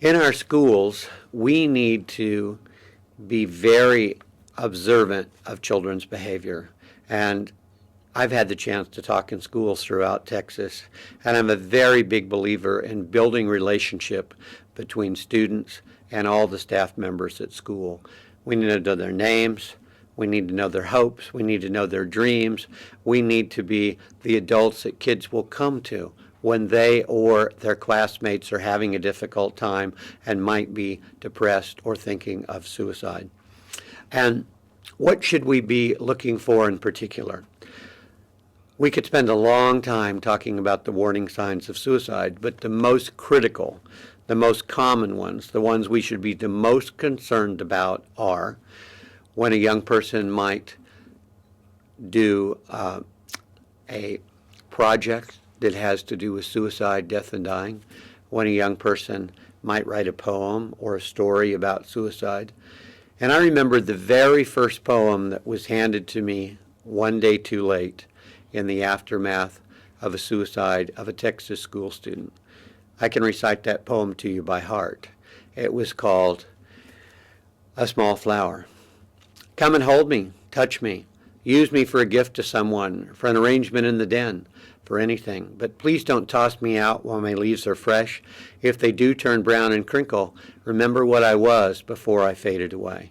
In our schools, we need to be very observant of children's behavior. And I've had the chance to talk in schools throughout Texas, and I'm a very big believer in building relationship between students and all the staff members at school. We need to know their names. We need to know their hopes. We need to know their dreams. We need to be the adults that kids will come to when they or their classmates are having a difficult time and might be depressed or thinking of suicide. And what should we be looking for in particular? We could spend a long time talking about the warning signs of suicide, but the most critical, the most common ones, the ones we should be the most concerned about are when a young person might do a project that has to do with suicide, death, and dying, when a young person might write a poem or a story about suicide. And I remember the very first poem that was handed to me one day too late in the aftermath of a suicide of a Texas school student. I can recite that poem to you by heart. It was called A Small Flower. Come and hold me, touch me, use me for a gift to someone, for an arrangement in the den, for anything. But please don't toss me out while my leaves are fresh. If they do turn brown and crinkle, remember what I was before I faded away.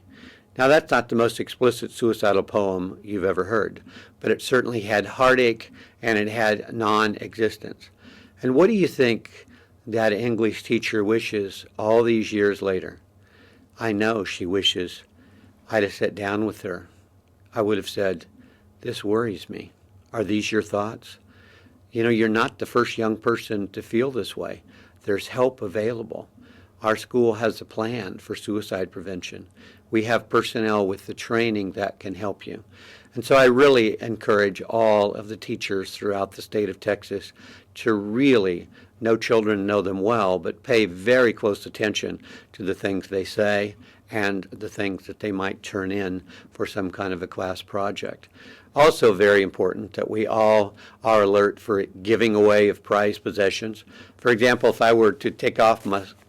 Now, that's not the most explicit suicidal poem you've ever heard, but it certainly had heartache and it had non-existence. And what do you think that English teacher wishes all these years later? I know she wishes I'd have sat down with her. I would have said, "This worries me. Are these your thoughts? You know, you're not the first young person to feel this way. There's help available. Our school has a plan for suicide prevention. We have personnel with the training that can help you." And so I really encourage all of the teachers throughout the state of Texas to really know children, know them well, but pay very close attention to the things they say and the things that they might turn in for some kind of a class project. Also very important that we all are alert for giving away of prized possessions. For example, if I were to take off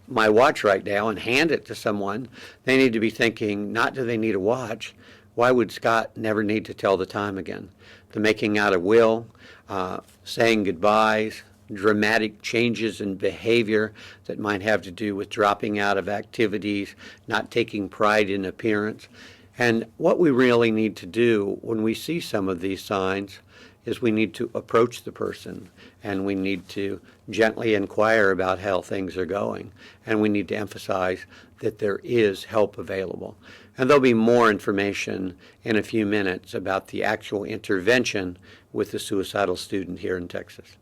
my watch right now and hand it to someone, they need to be thinking, not do they need a watch, why would Scott never need to tell the time again? The making out a will, saying goodbyes, dramatic changes in behavior that might have to do with dropping out of activities, not taking pride in appearance. And what we really need to do when we see some of these signs is we need to approach the person and we need to gently inquire about how things are going. And we need to emphasize that there is help available. And there'll be more information in a few minutes about the actual intervention with the suicidal student here in Texas.